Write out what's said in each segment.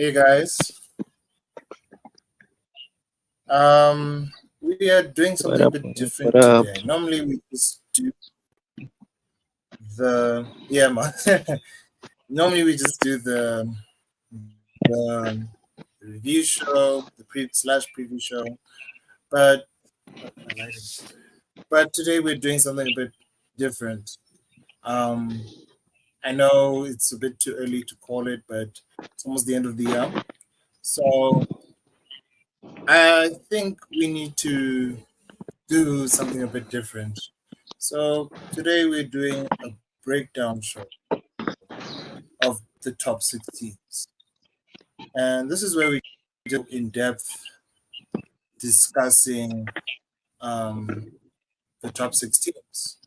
Hey guys, um, we are doing What something a up? bit What different up? today. Normally we just do the man. Normally we just do the review show, the preview show, but my lighting. But today we're doing something a bit different. Um, I know it's a bit too early to call it, but it's almost the end of the year, so I think we need to do something a bit different. So today we're doing a breakdown show of the top six teams. And this is where we go in depth discussing um, the top six teams,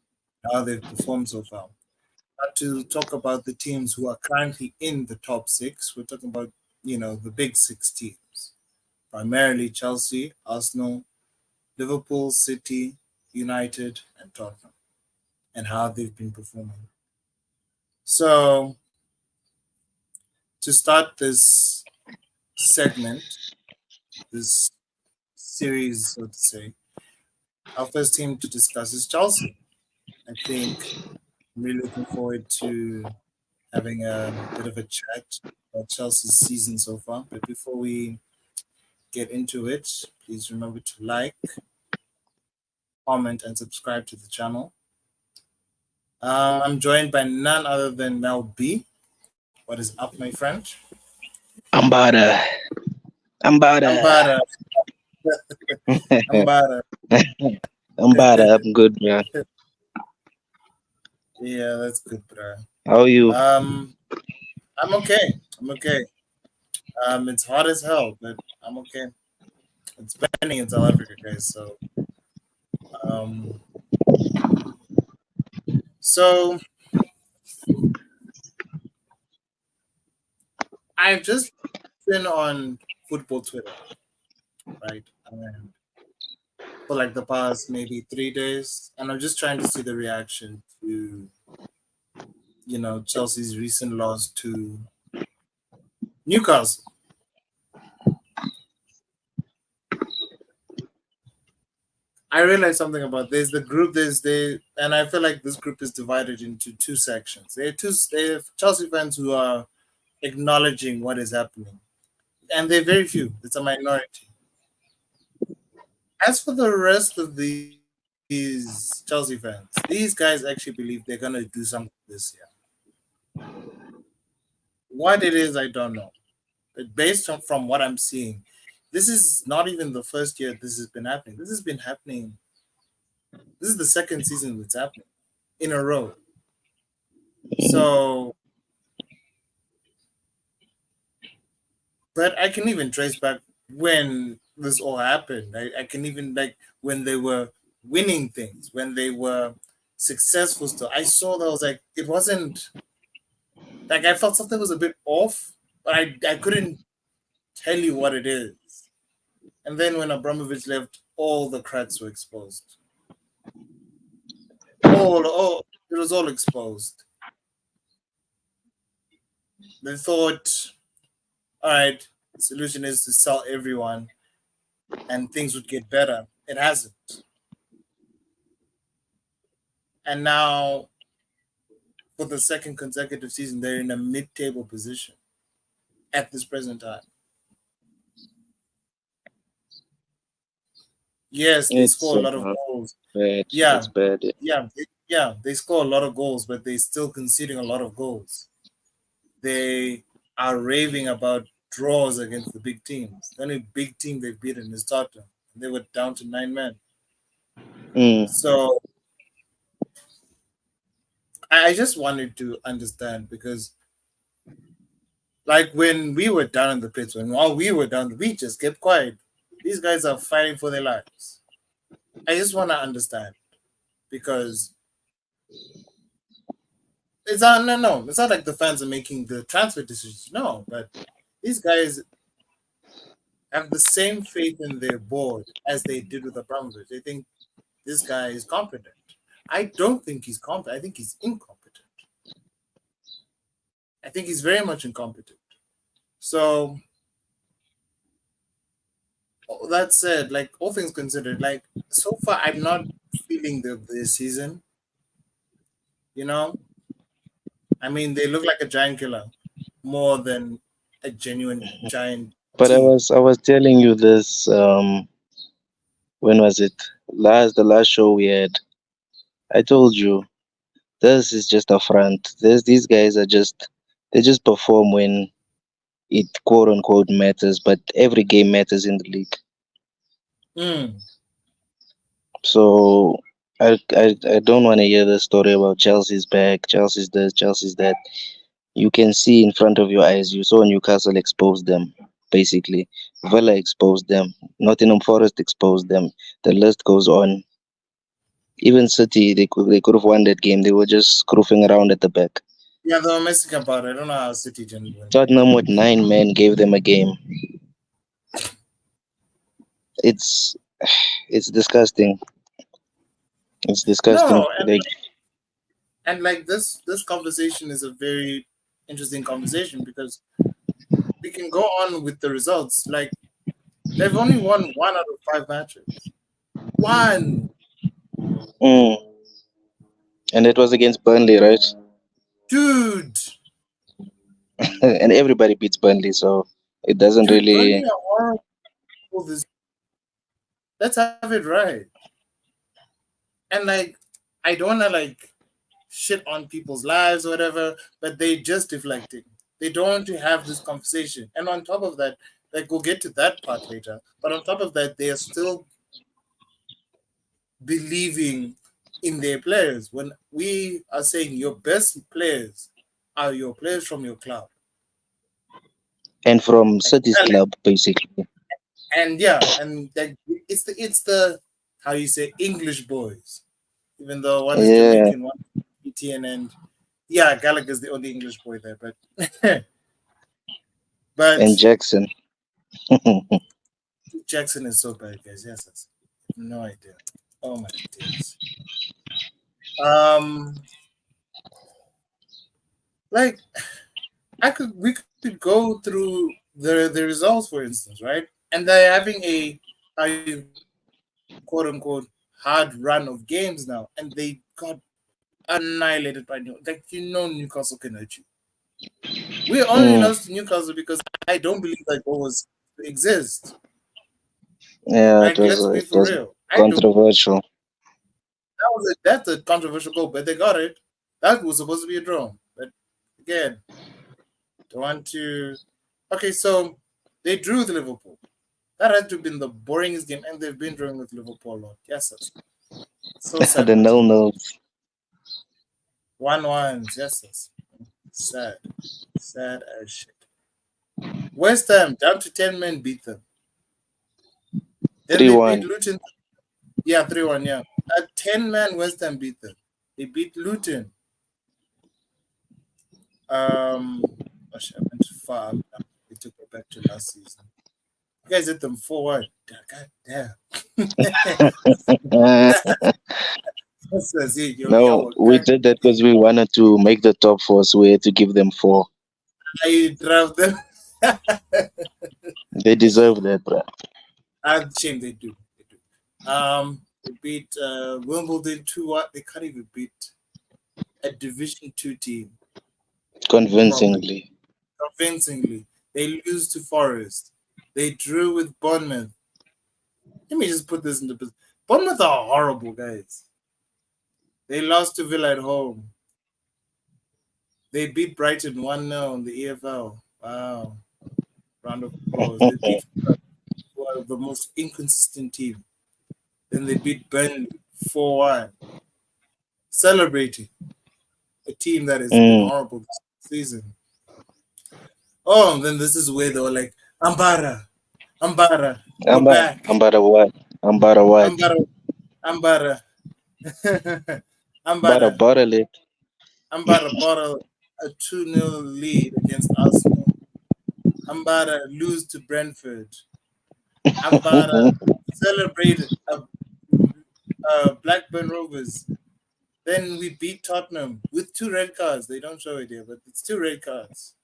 how they've performed so far. Not to talk about the teams who are currently in the top six. We're talking about, the big six teams, primarily Chelsea, Arsenal, Liverpool, City, United, and Tottenham, and how they've been performing. So to start this segment, this series, so to say, our first team to discuss is Chelsea. I think I'm really looking forward to having a bit of a chat about Chelsea's season so far. But before we get into it, please remember to like, comment, and subscribe to the channel. I'm joined by none other than Mel B. What is up, my friend? I'm about to. I'm about I'm to. Bada. I'm Bada. I'm about to. I'm good, man. Yeah, that's good, bro. How are you? Um, I'm okay. I'm okay. It's hot as hell, but I'm okay. It's raining in South Africa, guys. Um, so I've just been on football Twitter, right? And for like the past maybe 3 days, and I'm just trying to see the reaction to Chelsea's recent loss to Newcastle. I realized something about there's the group and I feel like this group is divided into two sections. There are Chelsea fans who are acknowledging what is happening, and they're very few. It's a minority. As for the rest of these Chelsea fans, these guys actually believe they're gonna do something this year. What it is, I don't know. But based on from what I'm seeing, this is not even the first year this has been happening. This has been happening. This is the second season that's happening in a row. So, but I can even trace back when this all happened. I can even like when they were winning things, when they were successful still. I saw that I was like, it wasn't like I felt something was a bit off, but I couldn't tell you what it is. And then when Abramovich left, all the cracks were exposed. All it was all exposed. They thought, all right, the solution is to sell everyone and things would get better. It hasn't. And now, for the second consecutive season, they're in a mid-table position at this present time. Yes, they It's score a lot of goals. bad. Yeah, It's bad. they score a lot of goals, but they're still conceding a lot of goals. They are raving about draws against the big teams. The only big team they've beaten is Tottenham. They were down to 9 men. Mm. So I just wanted to understand because, like, when we were down in the pits, while we were down, we just kept quiet. These guys are fighting for their lives. I just want to understand because it's not no. It's not like the fans are making the transfer decisions. No, but these guys have the same faith in their board as they did with Abramovich. They think this guy is competent. I don't think he's competent. I think he's incompetent. I think he's very much incompetent. So that said, like all things considered, like so far I'm not feeling the season. You know, I mean they look like a giant killer more than a genuine giant But I team. was I was telling you this. When was it? The last show we had. I told you this is just a front. These guys are just they just perform when it quote unquote matters, but every game matters in the league. Mm. So I don't want to hear the story about Chelsea's back, Chelsea's this, Chelsea's that. You can see in front of your eyes. You saw Newcastle expose them, basically. Villa exposed them. Nottingham Forest exposed them. The list goes on. Even City, they could have won that game. They were just scroofing around at the back. Yeah, they were messing about. I don't know how City didn't win. Tottenham with 9 men gave them a game. It's it's disgusting. It's disgusting. No, Like and like this conversation is a very interesting conversation because we can go on with the results. Like they've only won 1 out of 5 matches. One, mm. And it was against Burnley, right? dude, And everybody beats Burnley, so it doesn't dude, Burnley really. are horrible. This let's have it right. And like, I don't wanna like shit on people's lives or whatever, but they just deflecting. They don't want to have this conversation. And on top of that, like we'll get to that part later. But on top of that, they are still believing in their players. When we are saying your best players are your players from your club. And from Like, City's club, basically. and yeah, and like it's the how you say English boys. Even though one is Yeah, Jamaican, one is Etienne, and yeah, Gallagher's the only English boy there, but and but Jackson. Jackson is so bad, guys. Yes, yes. No idea. Oh my days. Um, like we could go through the results, for instance, right? And they're having a quote unquote hard run of games now, and they got annihilated by New. Like Newcastle can hurt you. We only Mm, lost to Newcastle because I don't believe that goal was to exist. yeah, Like let's be it for was real. I don't. controversial. That's a controversial goal, but they got it. That was supposed to be a draw, but again, don't want to. Okay, so they drew with Liverpool. That had to have been the boringest game, and they've been drawing with Liverpool a lot. Yes, sir. So sad The for nil team. nils. 1-1s. Yes, sir. Sad. Sad as shit. West Ham down to 10 men beat them. Then Three they beat one. Luton. Yeah, 3-1. Yeah. A 10-man West Ham beat them. They beat Luton. Oh shit, I went far up now. They took me back to last season. You guys hit them 4-1. God damn. That's it, yo. No, Yo, we did that because we wanted to make the top four, so we had to give them four. I draft them. They deserve that, bro. Shame they do. They do. They beat Wimbledon 2-1. They can't even beat a Division 2 team properly, Convincingly. convincingly. They lose to Forest. They drew with Bournemouth. Let me just put this into business. Bournemouth are horrible, guys. They lost to Villa at home. They beat Brighton 1-0 in the EFL. Wow. Round of applause. They beat one of the most inconsistent team. Then they beat Burnley 4-1. Celebrating a team that has been Mm. horrible this season. Oh, and then this is where they were like, Ambara, Ambara, we're back. Ambara what? Ambara what? Ambara, Ambara, Bara Ambara, bottle it. Ambara bottle a 2-0 lead against Arsenal. Ambara lose to Brentford. Ambara celebrate Blackburn Rovers. Then we beat Tottenham with 2 red cards. They don't show it here, but it's 2 red cards.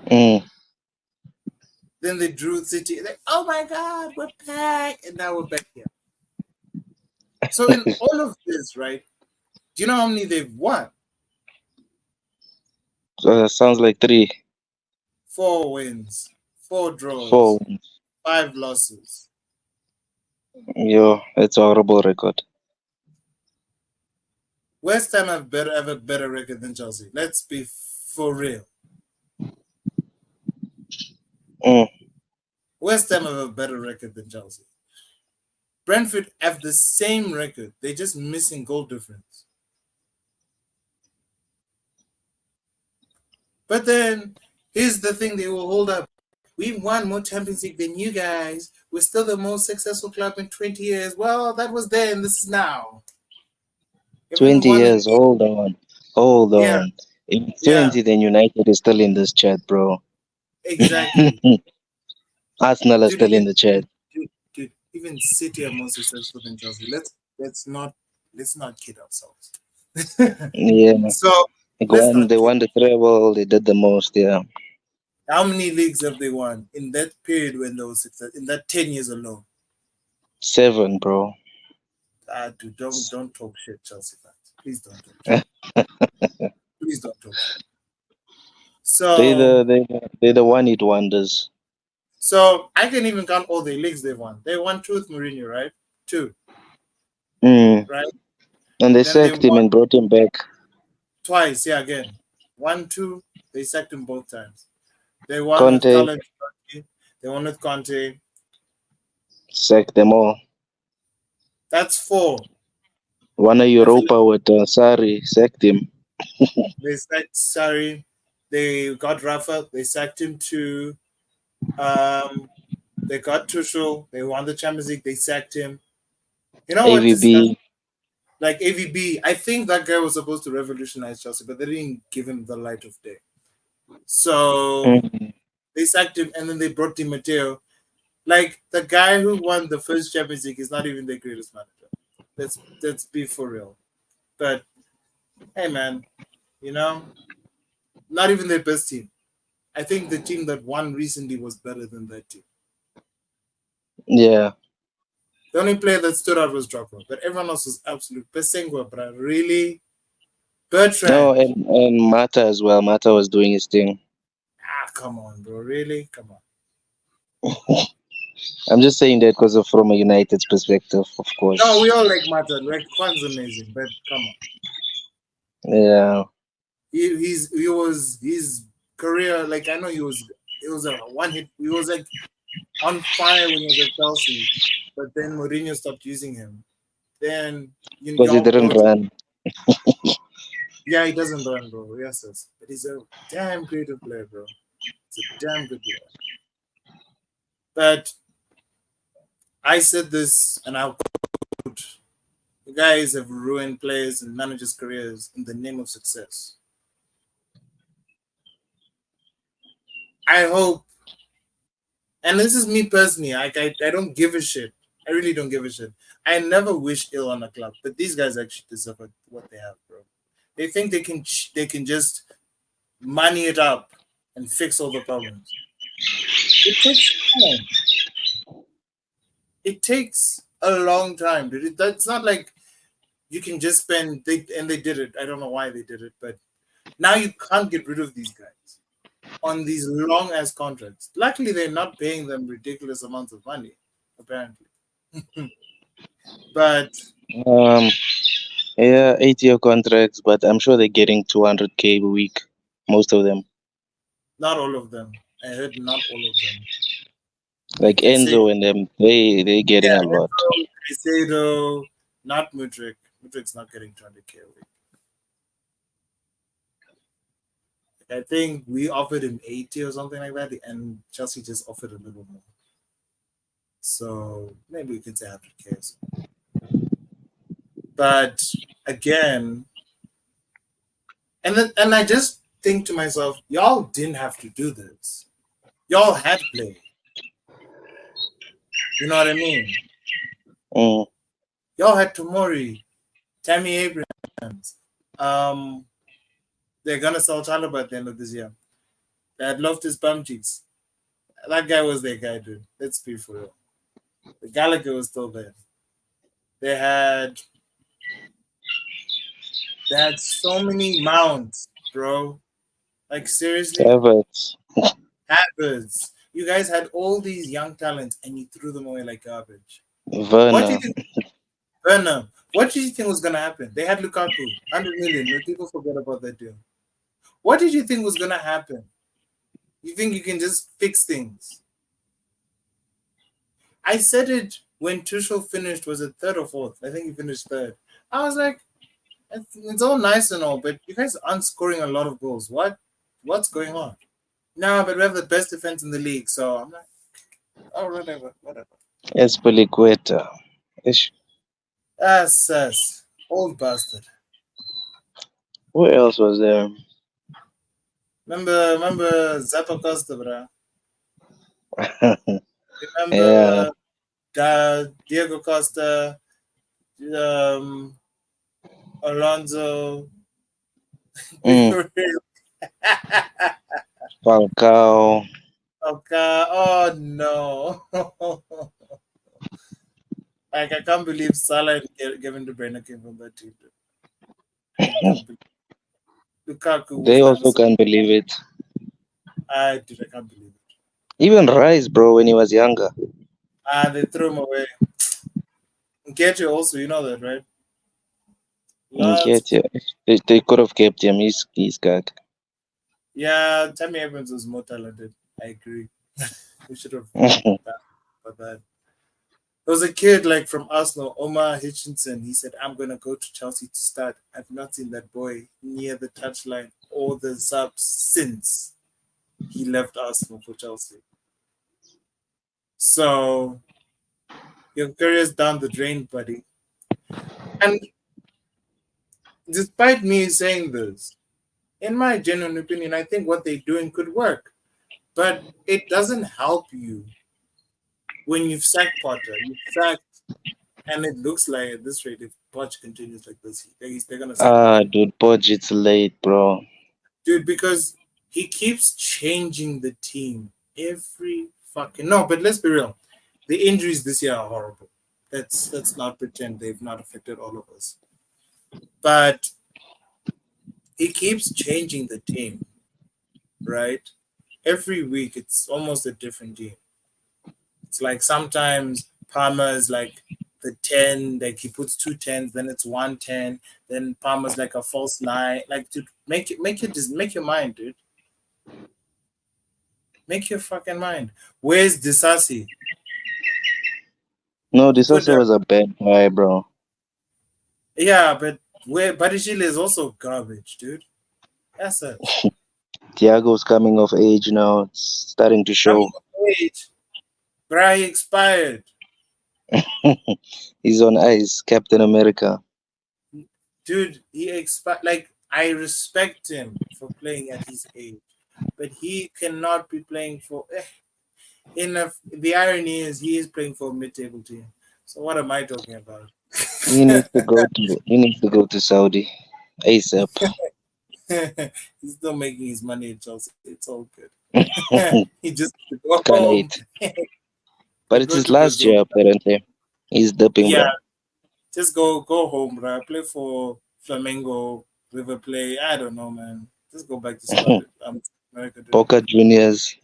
Mm. Then they drew City. Like, oh my God, we're back, and now we're back here. So in all of this, right? Do you know how many they've won? Sounds like three, 4 wins, 4 draws, four. 5 losses. Yo, it's a horrible record. West Ham have a better record than Chelsea. Let's be for real. Mm. West Ham have a better record than Chelsea. Brentford have the same record. They're just missing goal difference. But then here's the thing they will hold up. We've won more Champions League than you guys. We're still the most successful club in 20 years. Well, that was then. This is now. You haven't 20 won a years. Hold on. Hold Yeah, on. In yeah, 20, then United is still in this chat, bro. exactly. Arsenal are Dude, still in the chat. even City are more successful than Chelsea. Let's not kid ourselves. Yeah. So let's They not kid. won the treble. They did the most. Yeah. How many leagues have they won in that period when they were successful? In that 10 years alone? 7, bro. Dude, don't talk shit, Chelsea fans. Please don't talk shit. Please don't talk shit. They So the they they the one hit wonders. so I can even count all the leagues they've won. They won two with Mourinho, right? Two, Mm. right? And they Then they sacked him won and brought him back. twice. Yeah, again. 1, 2. They sacked him both times. They won with Conte Carlo Ancelotti. They won with Conte. sacked them all. That's 4. Won a I feel like Europa with Sari, sacked him. they sacked Sarri. They got Rafa. They sacked him too. Um, they got Tuchel. They won the Champions League. They sacked him. You know what? This is not AVB. like AVB. I think that guy was supposed to revolutionize Chelsea, but they didn't give him the light of day. So Mm. they sacked him, and then they brought Di Matteo. Like the guy who won the first Champions League is not even the greatest manager. Let's be for real. But hey, man, you know, not even their best team. I think the team that won recently was better than that team. Yeah. The only player that stood out was Drogba, but everyone else was absolute. Pesengwa, bro. Really? No, Bertrand. and Mata as well. Mata was doing his thing. Come on, bro. Really? Come on. I'm just saying that because of from a United's perspective, of No, we course. all like Mata. Like Kwan's amazing, but come on. Yeah. He was his career. Like I know it was a one hit. He was like on fire when he was at Chelsea, but then Mourinho stopped using him. Then Because he y'all didn't brought. run. Yeah, he doesn't run, bro. Yes, but he's a damn creative player, bro. It's a damn good player. But I said this, and I'll quote: "You guys have ruined players and managers' careers in the name of success." I hope, and this is me personally. I don't give a shit. I really don't give a shit. I never wish ill on a club, but these guys actually deserve what they have, bro. They think they can just money it up and fix all the problems. It takes time. It takes a long time, dude. That's not like you can just spend. They did it. I don't know why they did it, but now you can't get rid of these guys on these long ass contracts. Luckily, they're not paying them ridiculous amounts of money, apparently. But Um, yeah, 8-year contracts, but I'm sure they're getting 200K a week, most of them. not all of them. I heard not all of them. Like Like I said, Enzo and them, they getting yeah, a lot. Enzo, Caicedo, not Mudrik. Mudrik's not getting 200K a week. I think we offered him 80 or something like that, and Chelsea just offered a little more. So maybe we can say 100K. But again, and I just think to myself, y'all didn't have to do this. Y'all had play. You know what I mean? Mm. Y'all had Tomori, Tammy Abrams. Um, they're gonna sell Chalobah at the end of this year. They had Loftus Bum cheeks. That guy was their guy, dude. Let's be for real. The Gallagher was still there. They had they had so many mounts, bro. Like seriously, Havertz, Havertz. You guys had all these young talents and you threw them away like garbage. What do you Werner. think? Burnham. What did you think was gonna happen? They had Lukaku, 100 million. When people forget about that deal. What did you think was gonna happen? You think you can just fix things? I said it when Tuchel finished. Was it third or fourth? I think he finished third. I was like, it's all nice and all, but you guys aren't scoring a lot of goals. What's going on? No, but we have the best defense in the league, so I'm like, oh, whatever, whatever. Espeliqueta. Ish. Sus, old bastard. Who else was there? Remember Zappa Costa, bro. Yeah. Remember Diego Costa, um, Alonso. Mm, Falcao. Okay. Oh no! Like I can't believe Salah and Kevin De Bruyne came from that team. I can't believe Lukaku They was never. also can't believe it. I can't believe it. Even Rice, bro, when he was younger. They threw him away. Nketiah also, you know that, right? Lots of Nketiah. They could have kept him. He's gag. yeah. Tammy Evans was more talented. I agree. We should have felt bad about that. There was a kid like from Arsenal, Omar Hitchinson. He said, "I'm gonna go to Chelsea to start." I've not seen that boy near the touchline or the subs since he left Arsenal for Chelsea. So your career's down the drain, buddy. And despite me saying this, in my genuine opinion, I think what they're doing could work. But it doesn't help you when you've sacked Potter. You've sacked, and it looks like at this rate, if Poch continues like this, they're gonna sack him again. Dude, Podge, it's late, bro. Dude, because he keeps changing the team every fucking no. But let's be real, the injuries this year are horrible. Let's not pretend they've not affected all of us. But he keeps changing the team, right? Every week, it's almost a different team. It's like sometimes Palmer is like the 10, like he puts two tens, then it's 110, then Palmer's like a false nine. Like to make your mind, dude. Make your fucking mind. Where's Disasi? No, You this put also was a bad guy, bro. yeah, but where Badishile is also garbage, dude. That's it. Thiago's coming of age now. It's starting to Coming show. of age. Bri expired. He's on ice, Captain America. Dude, he expired. Like, I respect him for playing at his age, but he cannot be playing for. The irony is he is playing for a mid-table team. So what am I talking about? He needs to go to Saudi ASAP. He's still making his money at Chelsea. It's all good. He just go Can't home. wait. But it's Go his to last Brazil. year apparently. He's dipping, Yeah, bro. just go home, bro. Play for Flamengo, River Plate. I don't know, man. Just go back to Scotland. America, dude. Boca Juniors.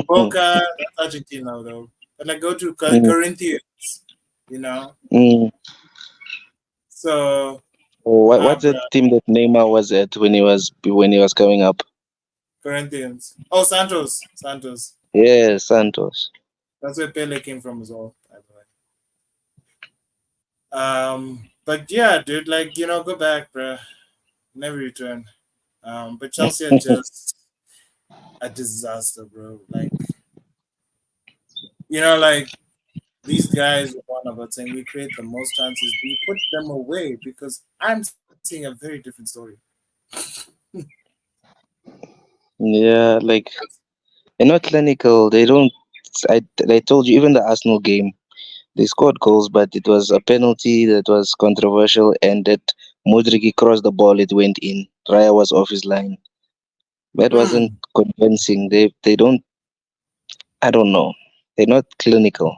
Boca, that's Argentina though. But like go to Mm, Corinthians, you know. mm. So What's bro, the team that Neymar was at when he was coming up? Corinthians. Oh, Santos. Yeah, Santos. That's where Pele came from as well, by the way. But yeah, dude, like go back, bro. Never return. But Chelsea are just a disaster, bro. Like like these guys were on about saying we create the most chances, we put them away because I'm seeing a very different story. Yeah, like they're not clinical. They don't. I told you, even the Arsenal game, they scored goals, but it was a penalty that was controversial, and that Modric crossed the ball, it went in. Raya was off his line. That wasn't Mm. convincing. They don't. I don't know. They're not clinical.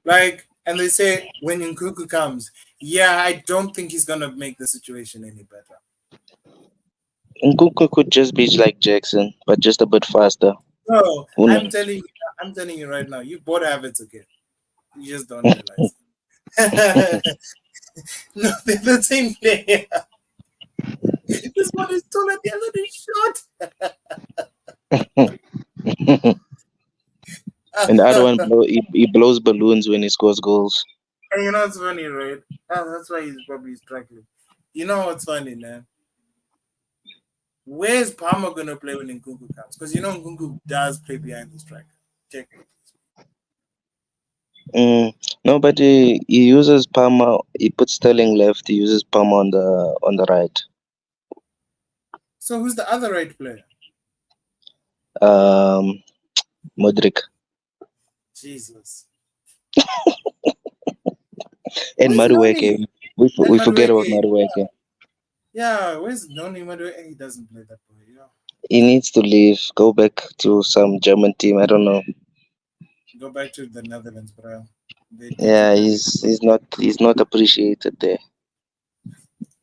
Like, and they say when Nkuku comes, yeah, I don't think he's gonna make the situation any better. Nkunku could just be like Jackson, but just a bit faster. No, Who knows? I'm telling you right now, you bought habits again. You just don't realize. No, they're the same player. This one is tall and the other is And the other short. one, he blows balloons when he scores goals. And you know what's funny, right? That's why he's probably struggling. You know what's funny, man? Where's Palmer gonna play when Nkunku comes? Because you know Nkunku does play behind the striker. Technically. No, but he uses Palmer. He puts Sterling left. He uses Palmer on the right. So who's the other right player? Um, Modric Jesus. and Where's Madueke. Noni? And We forget about Madueke. Madueke. Yeah, where's Noni Madueke? He doesn't play that way. Yeah. He needs to leave. Go back to some German team. I don't know. Go back to the Netherlands, bro. They teach you Yeah, better. he's not appreciated there.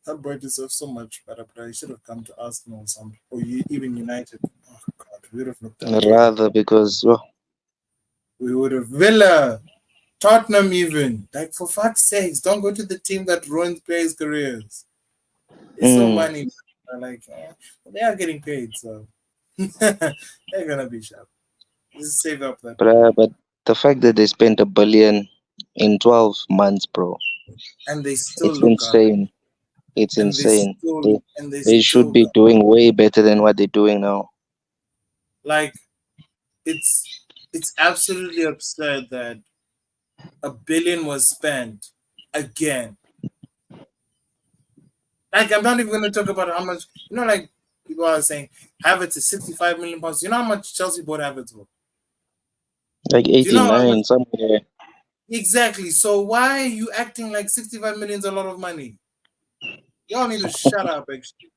That boy deserves so much better, bro. He should have come to Arsenal or something. Or even United. Oh god, we would have looked after him. Rather because well, We would have Villa. Tottenham even. Like for fuck's sakes, don't go to the team that ruins players' careers. It's so mm, money. Like they are getting paid, so they're gonna be sharp. Just save up that money. but the fact that they spent $1 billion in 12 months, bro, And they still it's look garbage. insane. It's And they insane. still and they They should still be got doing way better than what they're doing now. like it's it's absolutely absurd that 1 billion was spent again. Like I'm not even gonna talk about how much like people are saying Havertz is 65 million pounds. You know how much Chelsea bought Havertz for? Like Do you know how much 89 somewhere. exactly? So why are you acting like 65 million is a lot of money? Y'all need to shut up actually.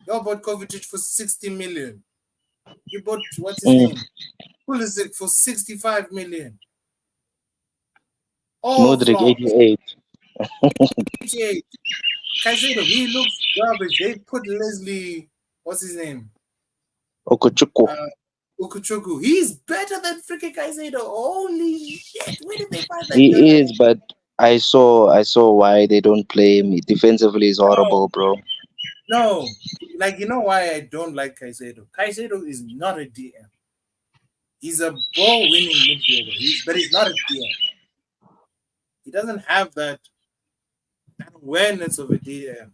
Y'all bought Kovacic for 60 million. You bought what's his Mm, name? Pulisic for 65 million. All Modric flops. 88. 88. Caicedo, he looks garbage. They put Leslie, what's his name? Okuchuku. Uh, Ukuchuku. He's better than freaking Caicedo. Holy shit. Where did they find that He guy? is, but I saw why they don't play him. Defensively is No, horrible, bro. no. Like, you know why I don't like Caicedo? Caicedo is not a DM. He's a ball winning midfielder. But he's not a DM. He doesn't have that awareness of a DM.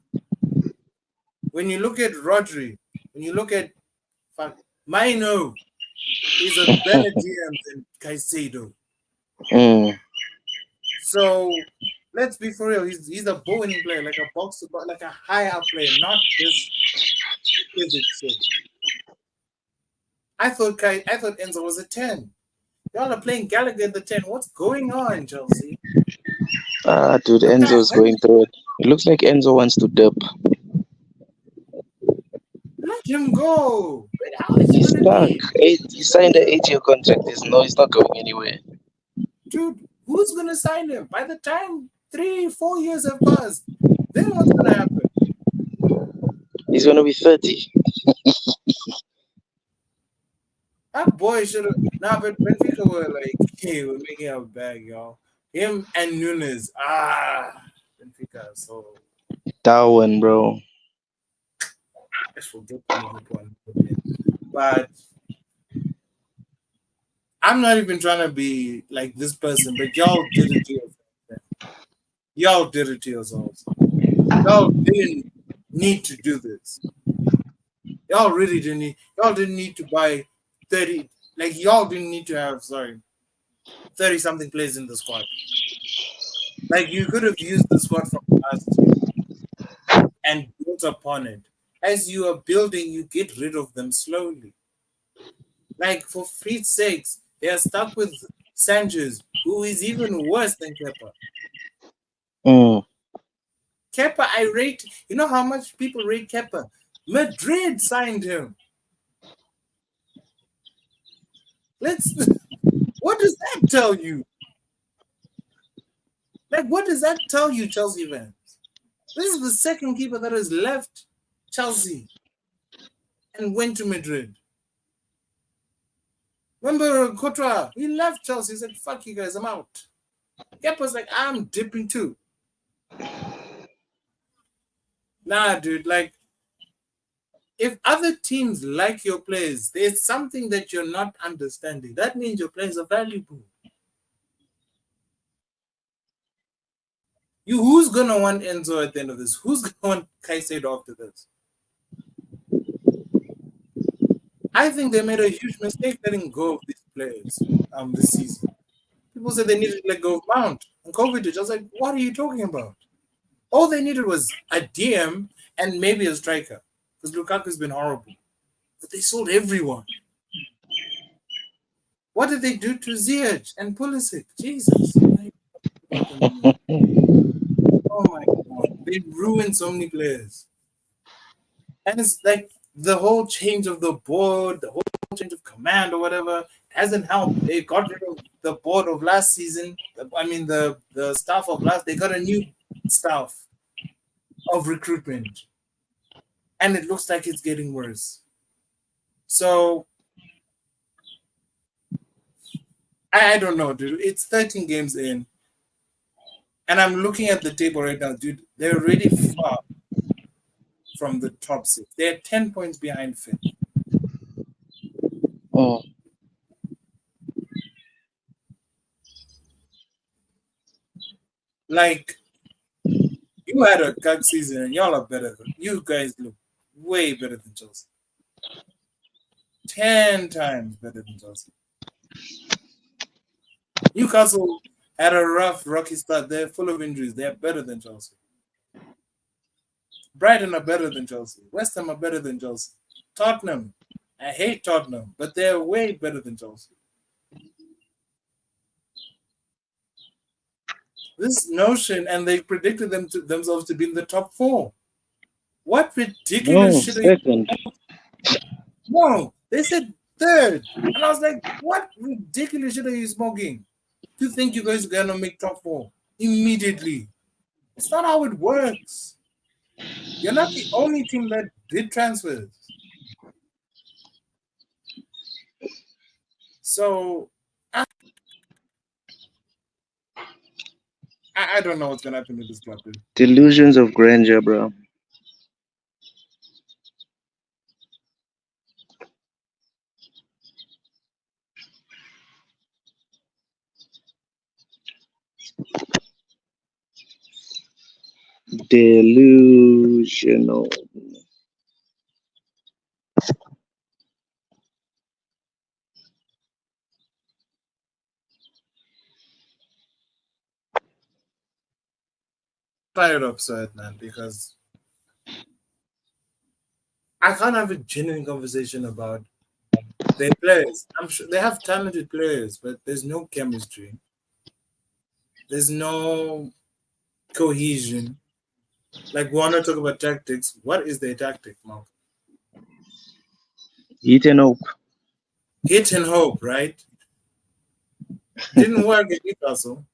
When you look at Rodri, when you look at Maino, is a better DM than Caicedo. Mm, So let's be for real. He's a ball winning player, like a box, like a high up player, not this stupid shit. I thought Enzo was a 10. Y'all are playing Gallagher at the 10. What's going on, Chelsea? dude, What the Enzo's hell? going through it. It looks like Enzo wants to dip. Let him go. But how is he He's gonna stuck. leave? He signed an 8-year contract. He's not going anywhere. Dude, who's gonna sign him? By the time 3, 4 years have passed, then what's gonna happen? He's gonna be 30. That boy should have. Nah, but Benfica were like, hey, we're making our bag, y'all. Him and Nunes. Benfica. So Darwin, bro. let's forget Liverpool. But I'm not even trying to be like this person, but y'all did it to yourselves. Y'all did it to yourselves. Y'all didn't need to do this. Y'all really didn't need. Y'all didn't need to buy 30. Like y'all didn't need to have 30 something players in the squad. Like you could have used the squad from last year and built upon it. As you are building, you get rid of them slowly. Like for Freed's sakes, they are stuck with Sanchez, who is even worse than Kepa. Mm. Kepa, I rate. You know how much people rate Kepa? Madrid signed him. Let's. What does that tell you? Like, what does that tell you, Chelsea fans? This is the second keeper that has left Chelsea and went to Madrid. Remember Courtois? He left Chelsea. He said, "Fuck you guys, I'm out." Kepa's like, "I'm dipping too." Nah, dude. Like, if other teams like your players, there's something that you're not understanding. That means your players are valuable. Who's gonna want Enzo at the end of this? Who's gonna want Caicedo after this? I think they made a huge mistake letting go of these players this season. People said they needed to let go of Mount and Kovacic. I was like, what are you talking about? All they needed was a DM and maybe a striker because Lukaku's been horrible. But they sold everyone. What did they do to Ziyech and Pulisic? Jesus. Oh my God. They ruined so many players. And it's like the whole change of the board, the whole change of command or whatever hasn't helped. They got rid of the board of last season. I mean, the staff of last, they got a new staff of recruitment. And it looks like it's getting worse. So, I don't know, dude. It's 13 games in. And I'm looking at the table right now, dude. They're already far from the top six. They're 10 points behind fifth. Oh. Like, you had a good season and y'all are better. You guys look way better than Chelsea. 10 times better than Chelsea. Newcastle had a rough, rocky start. They're full of injuries. They're better than Chelsea. Brighton are better than Chelsea. West Ham are better than Chelsea. Tottenham, I hate Tottenham, but they're way better than Chelsea. This notion, and they predicted themselves to be in the top four. What ridiculous shit are you? No, they said third. And I was like, what ridiculous shit are you smoking? Do you think you guys are going to make top four immediately? It's not how it works. You're not the only team that did transfers. So, I don't know what's going to happen with this club. Dude. Delusions of grandeur, bro. Delusional. Fired upset, man, because I can't have a genuine conversation about their players. I'm sure they have talented players, but there's no chemistry. There's no cohesion. Like, we want to talk about tactics. What is their tactic, Mark? Hit and hope. Hit and hope, right? Didn't work at Newcastle.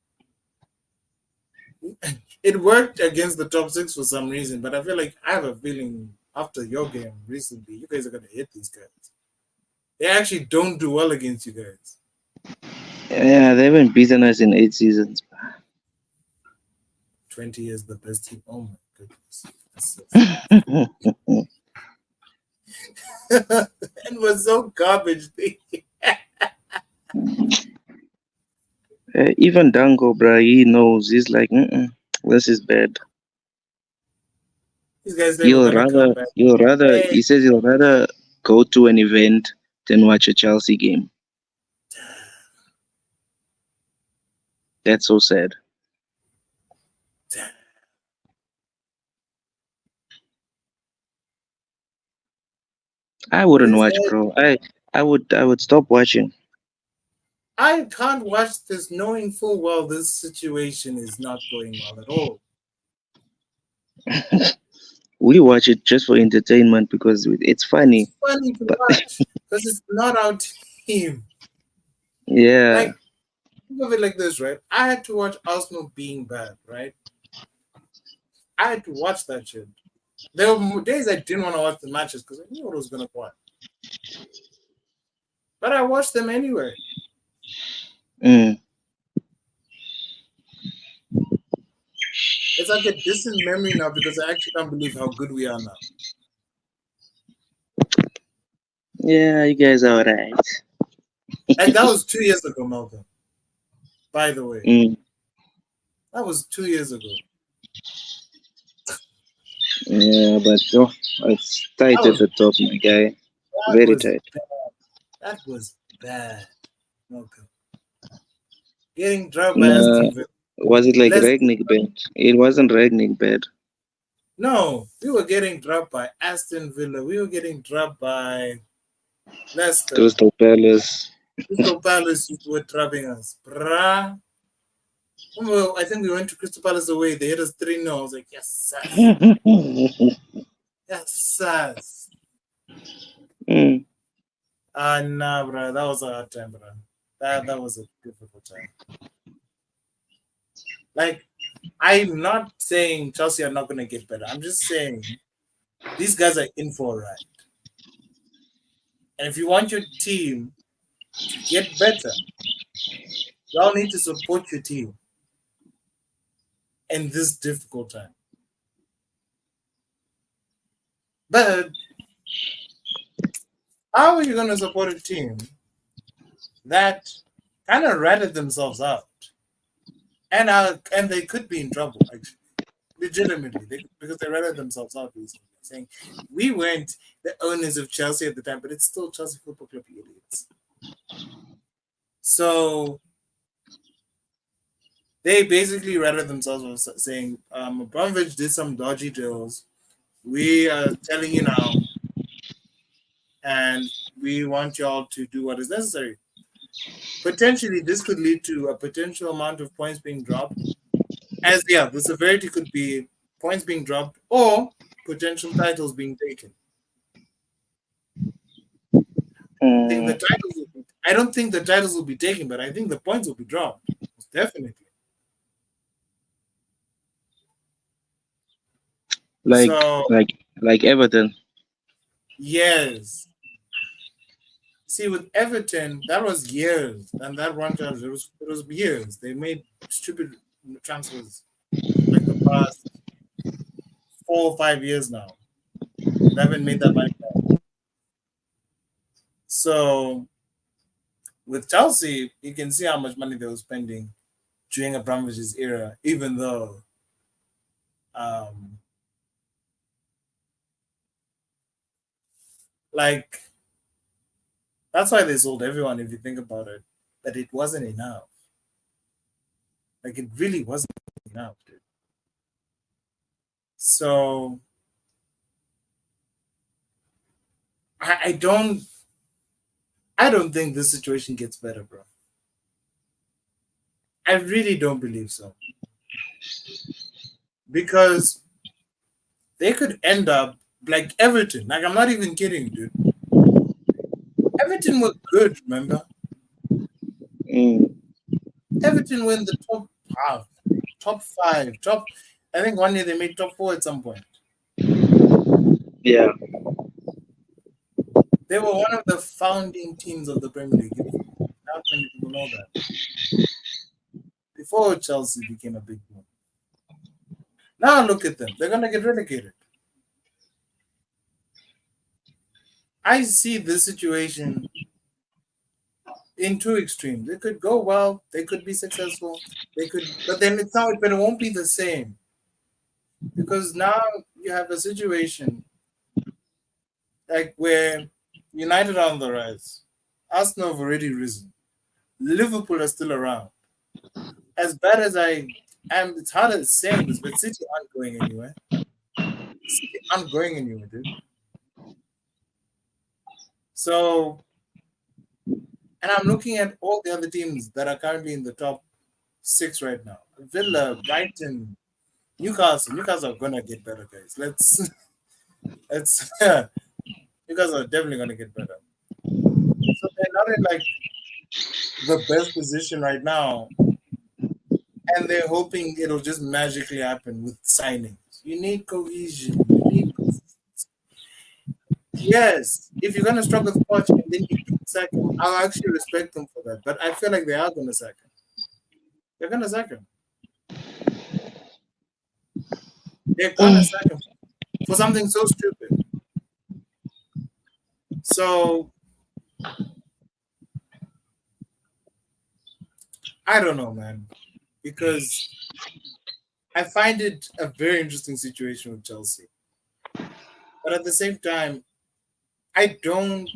It worked against the top six for some reason, but I have a feeling after your game recently, you guys are gonna hit these guys. They actually don't do well against you guys. Yeah, they haven't beaten us in 8 seasons. 20 years the best team. Oh my goodness. And was so garbage. Even Dango, bro, he knows. He's like, this is bad. These guys never gonna come back. He says he'll rather go to an event than watch a Chelsea game. That's so sad. I wouldn't watch, bro. I would stop watching. I can't watch this knowing full well this situation is not going well at all. We watch it just for entertainment because it's funny. It's funny to watch because it's not our team. Yeah. Like, think of it like this, right? I had to watch Arsenal being bad, right? I had to watch that shit. There were days I didn't want to watch the matches because I knew what was gonna go on, but I watched them anyway. Mm. It's like a distant memory now because I actually can't believe how good we are now. Yeah, you guys are alright. Like that was 2 years ago, Malcolm. By the way, Mm. that was 2 years ago. Yeah, but oh, it's tight That at was the top, my guy. that Very was tight. bad. That was bad, Malcolm. Getting dropped by Uh, Aston Villa. was it like Let's Ragnick bad? It wasn't Ragnick bad. no, we were getting dropped by Aston Villa. We were getting dropped by Leicester. Crystal Palace. Crystal Palace were dropping us, bruh. Well, I think we went to Crystal Palace away. They hit us 3-0. I was like, yes, sus. Yes, sus. Mm. Nah, bro. That was a hard time, bro. That was a difficult time. Like, I'm not saying Chelsea are not going to get better. I'm just saying these guys are in for a ride. And if you want your team to get better, y'all need to support your team in this difficult time. But how are you going to support a team that kind of ratted themselves out? And they could be in trouble, actually, legitimately, because they ratted themselves out recently, saying we weren't the owners of Chelsea at the time, but it's still Chelsea Football Club, you idiots. So they basically ratted themselves out, saying Abramovich did some dodgy deals. We are telling you now, and we want y'all to do what is necessary. Potentially, this could lead to a potential amount of points being dropped. As yeah, the severity could be points being dropped or potential titles being taken. I think the Mm. titles. I don't think the titles will be taken, but I think the points will be dropped. Most definitely. Like, So like, like Everton. yes. See, with Everton, that was years, and that one chance it was years. They made stupid transfers like the past 4 or 5 years now. They haven't made that money back. So with Chelsea, you can see how much money they were spending during Abramovich's era, even though um, like that's why they sold everyone. If you think about it, that it wasn't enough. Like it really wasn't enough, dude. So I don't think this situation gets better, bro. I really don't believe so because they could end up like Everton. Like I'm not even kidding, dude. Everton were good, remember? Mm. Everton were in the top half, top five, top. I think one year they made top four at some point. Yeah. They were one of the founding teams of the Premier League. Not many people know that. Before Chelsea became a big one. Now look at them. They're gonna get relegated. I see this situation in two extremes. They could go well, they could be successful, they could, but then but it won't be the same because now you have a situation like where United are on the rise, Arsenal have already risen, Liverpool are still around. As bad as I am, it's hard as saying this, but City aren't going anywhere. City aren't going anywhere, dude. So, and I'm looking at all the other teams that are currently in the top six right now. Villa, Brighton, Newcastle. Newcastle are gonna get better, guys. Let's Newcastle are definitely gonna get better. So they're not in like the best position right now, and they're hoping it'll just magically happen with signings. You need cohesion. You need consistency. Yes, if you're gonna struggle with Poch and then you don't sack him, I'll actually respect them for that. But I feel like they are gonna sack him. They're gonna sack him. They're gonna sack him for something so stupid. So I don't know, man, because I find it a very interesting situation with Chelsea. But at the same time, I don't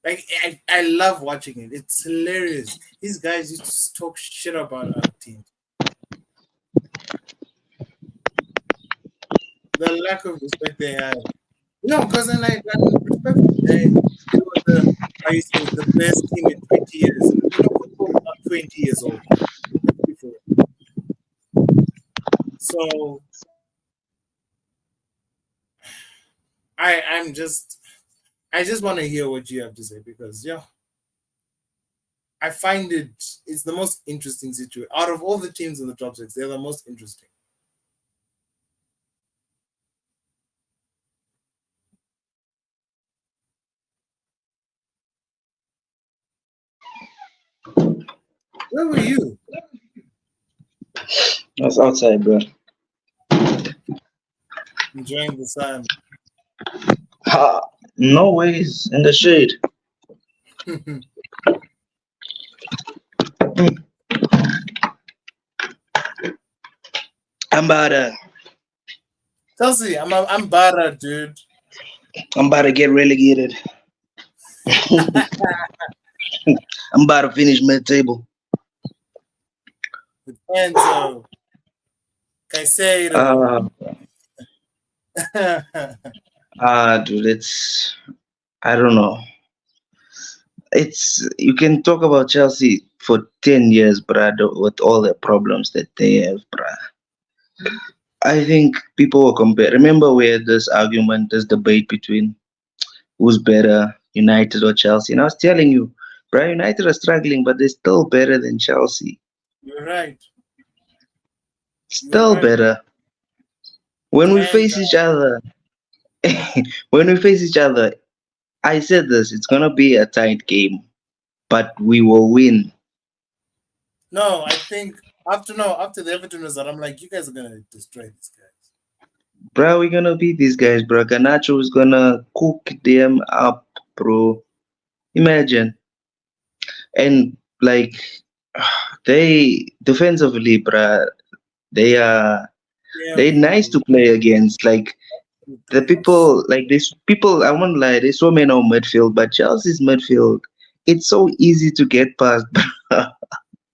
like. I love watching it. It's hilarious. These guys used to talk shit about other teams. The lack of respect they have. No, because then respectfully, they were the how you say the best team in 20 years. Football is not 20 years old. Let's be fair. So I'm just I just want to hear what you have to say because yeah, I find it's the most interesting situation out of all the teams in the top six. They're the most interesting. Where were you? That's outside, bro. Enjoying the sun. Ha, no ways in the shade. Mm, I'm about to, Chelsea, I'm Bara, dude. I'm about to get relegated. I'm about to finish mid table. With Enzo, Caicedo. Uh, dude, it's I don't know. It's you can talk about Chelsea for 10 years, bruh, with all the problems that they have, bruh. I think people will compare. Remember, we had this argument, this debate between who's better, United or Chelsea. And I was telling you, bruh, United are struggling, but they're still better than Chelsea. You're right. You're Still right. better. When we And face each other, when we face each other, I said this, it's gonna be a tight game, but we will win. no, I think after the Everton result, I'm like, you guys are gonna destroy these guys. Bro, we're gonna beat these guys, bro. Ganacho is gonna cook them up, bro. Imagine. And like they defensively, bro, they are Yeah, they're nice to play against. Like the players. people, like these people, I won't lie, there's so many on midfield, but Chelsea's midfield, it's so easy to get past.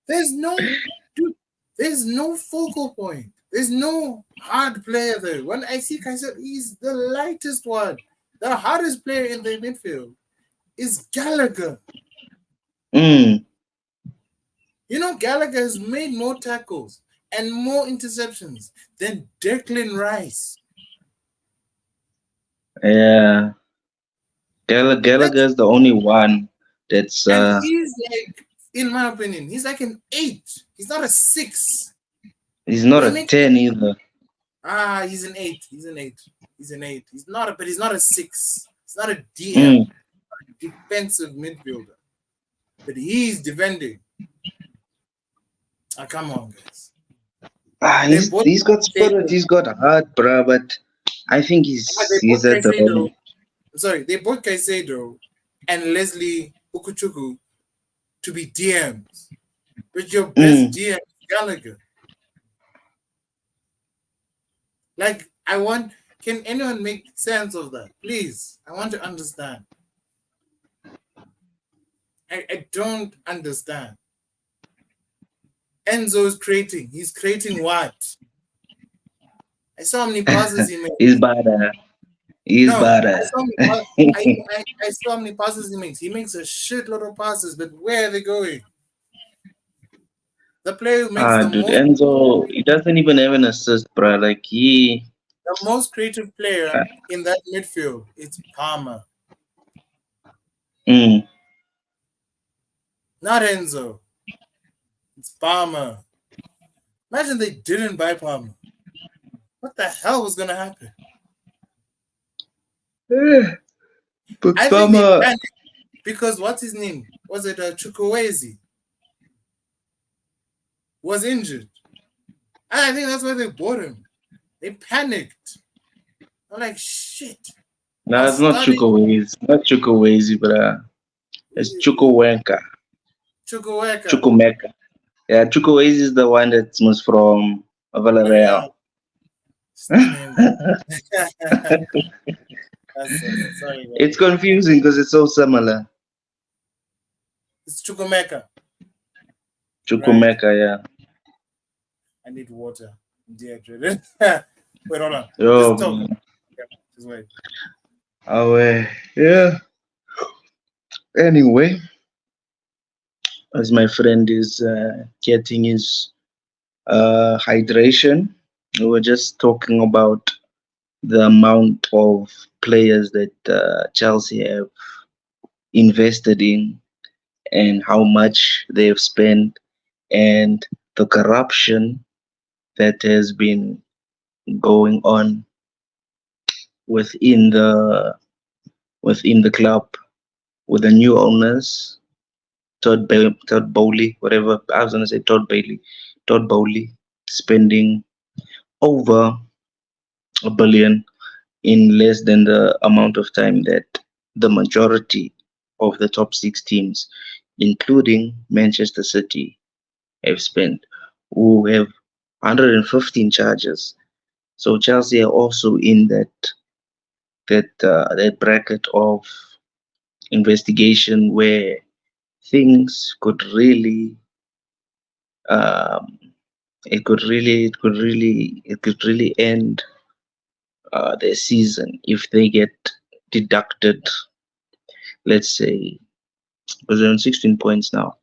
There's no dude. There's no focal point. There's no hard player there. When I see Kaiser, he's the lightest one. The hardest player in the midfield is Gallagher. Mm, Gallagher has made more tackles and more interceptions than Declan Rice. yeah. That's Gallagher's the only one that's and he's like, in my opinion, he's like an 8. He's not a 6. he's not They a make 10 either. he's an 8. He's an 8. He's an 8. But he's not a 6. He's not a DM, Mm. defensive midfielder. But he's defending. Come on, guys. They both He's got spirit, Caicedo. he's got heart, bruh, but I think They he's both at the wrong. Caicedo. Sorry, they bought Caicedo and Leslie Ukuchuku to be DMs. But your best Mm. DM is Gallagher. Like, can anyone make sense of that? Please, I want to understand. I don't understand. Enzo is creating. He's creating what? I saw how many passes he made. He's bad. He's No, bad. I saw how many, I saw how many passes he makes. He makes a shitload of passes, but where are they going? The player who makes Dude, Enzo, he doesn't even have an assist, bruh. Like the most creative player in that midfield is Palmer. mm, Not Enzo. It's Palmer. Imagine they didn't buy Palmer. What the hell was gonna happen? But I think they Palmer, panicked because what's his name? Was it Chukwueze? Was injured. And I think that's why they bought him. They panicked. I'm like, shit. no, Our it's not starting Chukwueze, not Chukwueze, but it's Chukwuemeka, Chukwueka. Chukwumeka. Yeah, Chukwueze is the one that was from Villarreal. Villarreal. Still named that. Sorry about It's that. confusing because it's so similar. It's Chukwumeka, right? Chukwumeka, yeah. I need water. Dehydrated. Wait, hold on. Oh, Just talk. man. Yeah, just wait. Oh, yeah. Anyway, as my friend is getting his hydration, we were just talking about the amount of players that Chelsea have invested in and how much they've spent and the corruption that has been going on within the club with the new owners, Todd Bowley, whatever I was gonna say, Todd Bowley, spending over $1 billion in less than the amount of time that the majority of the top six teams, including Manchester City, have spent, who have 115 charges. So Chelsea are also in that bracket of investigation where things could really um, it could really end their season if they get deducted. Let's say because they're on 16 points now.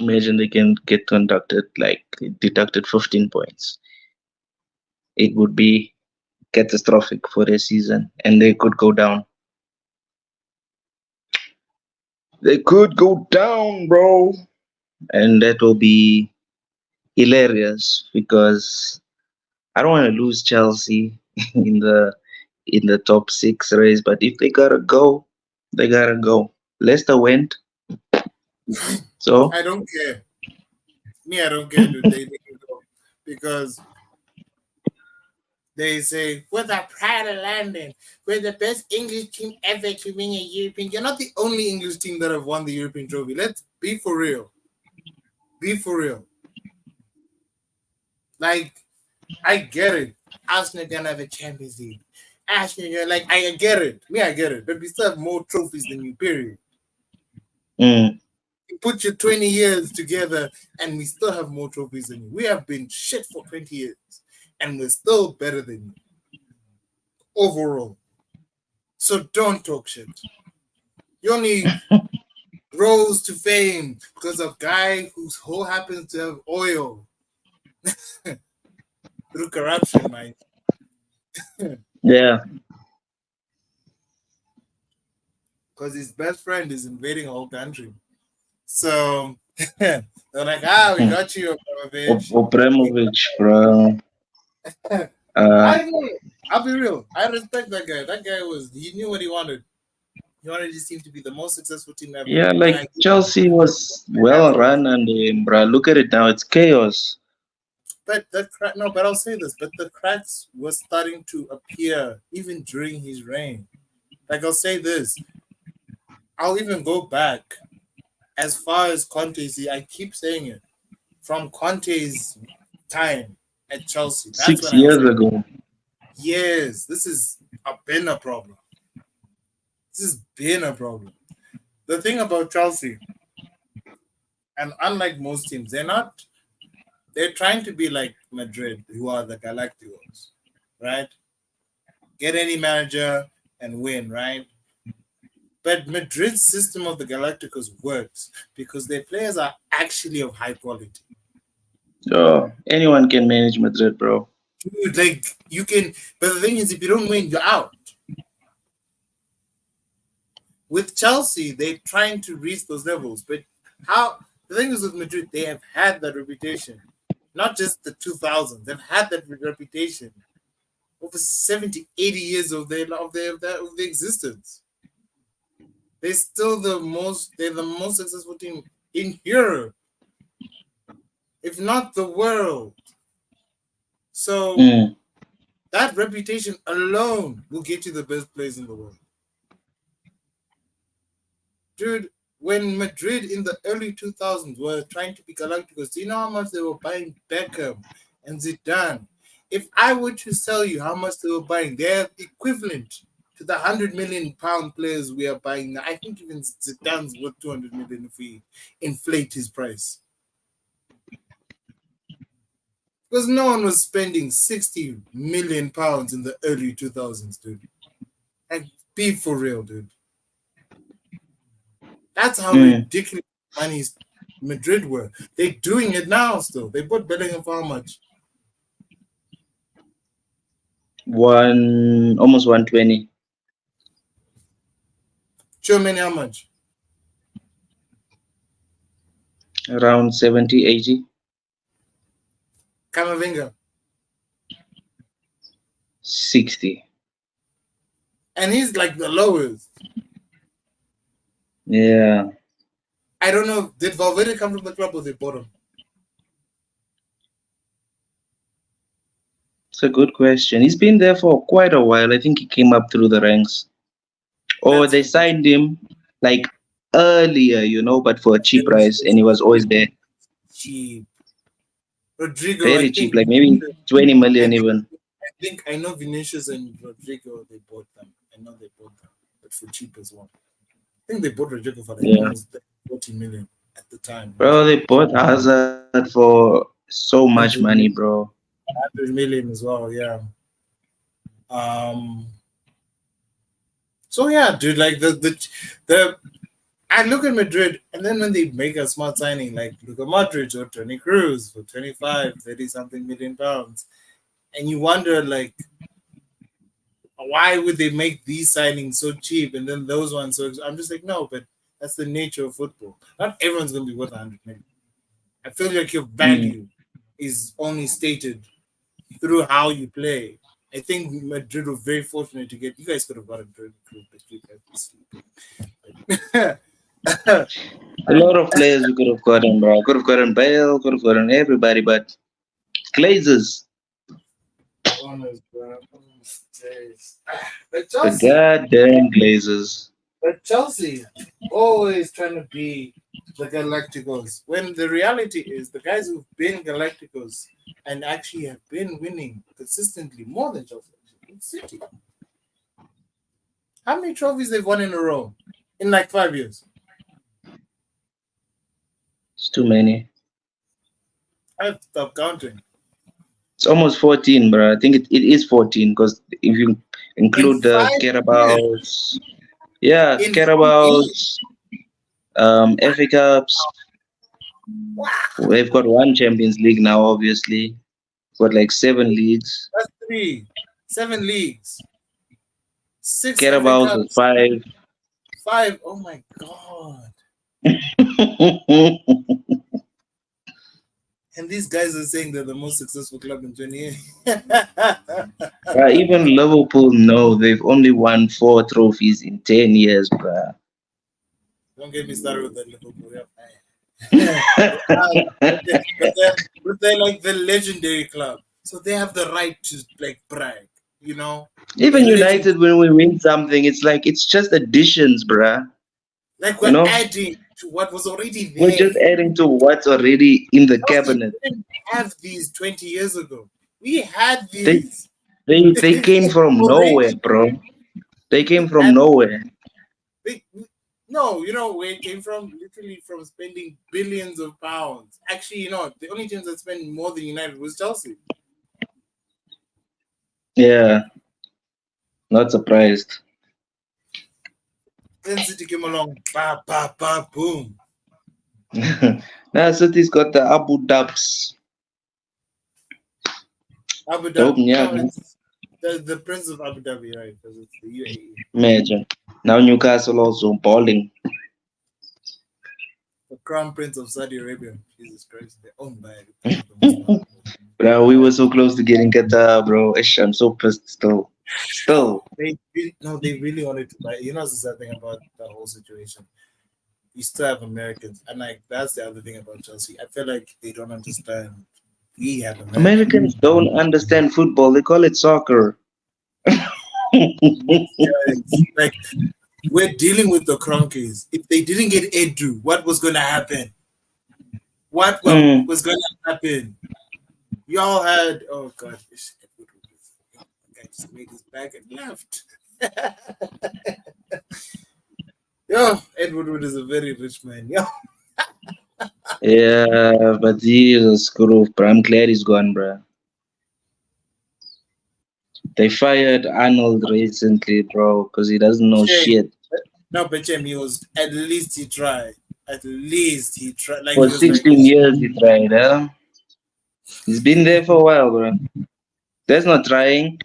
Imagine they can get conducted like deducted 15 points. It would be catastrophic for their season, and they could go down. They could go down, bro, and that will be hilarious because I don't want to lose Chelsea in the top six race, but if they gotta go, they gotta go. Leicester went, so I don't care. Me, I don't care. Dude. They can go because they say we're the pride of London. We're the best English team ever to win a European. You're not the only English team that have won the European trophy. Let's be for real. Be for real. Like, I get it. Arsenal gonna have a Champions League. Arsenal, like, I get it. Me, I get it. But we still have more trophies than you. Period. mm, You put your 20 years together, and we still have more trophies than you. We have been shit for 20 years, and we're still better than you overall. So don't talk shit. You only rose to fame because of guy who happens to have oil through corruption, mind. yeah, Because his best friend is invading a whole country. So they're like, we got you, Abramovich. Obramovich, bro. I know. I'll be real. I respect that guy. That guy he knew what he wanted. He wanted his team to be the most successful team ever. Yeah, And like Chelsea was well run and bro, look at it now, it's chaos. But but I'll say this, but the cracks were starting to appear even during his reign. Like I'll say this, I'll even go back as far as Conte's. I keep saying it from Conte's time at Chelsea. That's Six when I was years ago. yes, been a problem. This has been a problem. The thing about Chelsea, and unlike most teams, they're trying to be like Madrid, who are the Galacticos, right? Get any manager and win, right? But Madrid's system of the Galacticos works because their players are actually of high quality. Oh, anyone can manage Madrid, bro. Dude, like you can, but the thing is, if you don't win, you're out. With Chelsea, they're trying to reach those levels, but how? The thing is with Madrid, they have had that reputation. Not just the 2000s. They've had that reputation over 70, 80 years of their existence. They're the most successful team in Europe, if not the world. So that reputation alone will get you the best players in the world. Dude, when Madrid in the early 2000s were trying to be Galacticos, do you know how much they were buying Beckham and Zidane? If I were to tell you how much they were buying, they're equivalent to the £100 million players we are buying now. I think even Zidane's worth 200 million if we inflate his price. Because no one was spending £60 million in the early 2000s, dude. And be for real, dude. That's how ridiculous money Madrid were. They're doing it now still. They bought Bellingham for how much? Almost 120. Germany, how much? Around 70, 80. Camavinga? 60. And he's like the lowest. Yeah. I don't know. Did Valverde come from the club or they bought him? It's a good question. He's been there for quite a while. I think he came up through the ranks. Or they signed him like earlier, but for a cheap price, and he was always there. Cheap. Rodrigo, very cheap, like maybe 20 million even. I know Vinicius and Rodrigo, they bought them. I know they bought them, but for cheap as well. I think they bought Rodrigo for like almost 40 million at the time. Bro, they bought Hazard for so much money, bro. 100 million as well, yeah. So yeah, dude, like the I look at Madrid, and then when they make a smart signing like Luka Modric or Toni Kroos for 25, 30 something million pounds, and you wonder like, why would they make these signings so cheap and then those ones so? I'm just like, no, but that's the nature of football. Not everyone's gonna be worth 100 million. I feel like your value is only stated through how you play. I think Madrid were very fortunate to get. You guys could have gotten Toni Kroos, but you guys were sleeping. A lot of players we could have gotten, bro. Could have gotten Bale, could have gotten everybody, but Glazers. Honest, bro. The goddamn Glazers. But Chelsea always trying to be the Galacticos, when the reality is the guys who've been Galacticos and actually have been winning consistently more than Chelsea in City. How many trophies they've won in a row in like 5 years? It's too many. I have to stop counting. It's almost 14, bro. I think it is 14 because if you include the Carabaos, Carabaos, FA Cups. Wow. They've got one Champions League now, obviously. Got like 7 leagues. That's 3. 7 leagues. 6 Carabaos is 5. 5. Oh my god. And these guys are saying they're the most successful club in 20 years. Even Liverpool know they've only won 4 trophies in 10 years, bro. Don't get me started with that Liverpool. but they're like the legendary club. So they have the right to like brag, Even United, when we win something, it's like it's just additions, bruh. Like we're adding to what was already there. We're just adding to what's already in the cabinet. We didn't have these 20 years ago. We had these. They came from nowhere, bro. They came from nowhere. No, you know where it came from? Literally from spending billions of pounds. Actually, the only teams that spent more than United was Chelsea. Yeah. Not surprised. Then City came along, ba, ba, ba, boom. Now City's got the Abu Dhabs. Abu Dhabi. No, the Prince of Abu Dhabi, right? Because it's the UAE. Imagine. Now Newcastle also balling. The Crown Prince of Saudi Arabia. Jesus Christ, they're owned by one of the most powerful. Bro, we were so close to getting Qatar, bro. Ish, I'm so pissed still. Still. They really wanted to buy. You know, the sad thing about the whole situation. You still have Americans, and like that's the other thing about Chelsea. I feel like they don't understand. We have Americans. Americans don't understand football. They call it soccer. These guys, like we're dealing with the Cronkies. If they didn't get Edu, what was going to happen? What Mm. was going to happen? Y'all had oh god, this guy just made his back and left. Yo, Edward Wood is a very rich man. Yo, Yeah, but he is a screw, bro. I'm glad he's gone, bro. They fired Arnold recently, bro, because he doesn't know shame. shit. No, but Jim, he was at least he tried. At least he tried. Like For he was like, 16 years he tried, huh? He's been there for a while, bro. That's not trying.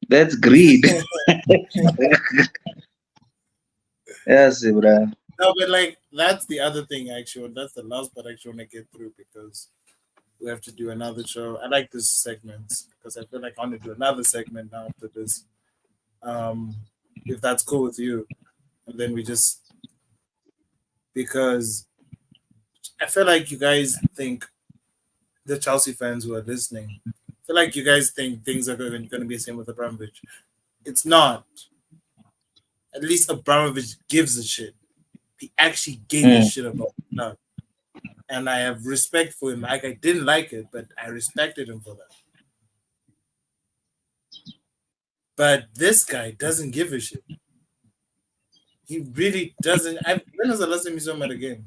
That's greed. Yes, bro. no, but like that's the other thing. Actually, that's the last part I actually want to get through because we have to do another show. I like this segment because I feel like I want to do another segment now after this. Um, if that's cool with you, and then we just because I feel like you guys think the Chelsea fans who are listening, I feel like you guys think things are going to be the same with Abramovich. It's not. At least Abramovich gives a shit. He actually gave a Mm. shit about that. And I have respect for him. Like I didn't like it, but I respected him for that. But this guy doesn't give a shit. He really doesn't. When was the last time you saw him at a game?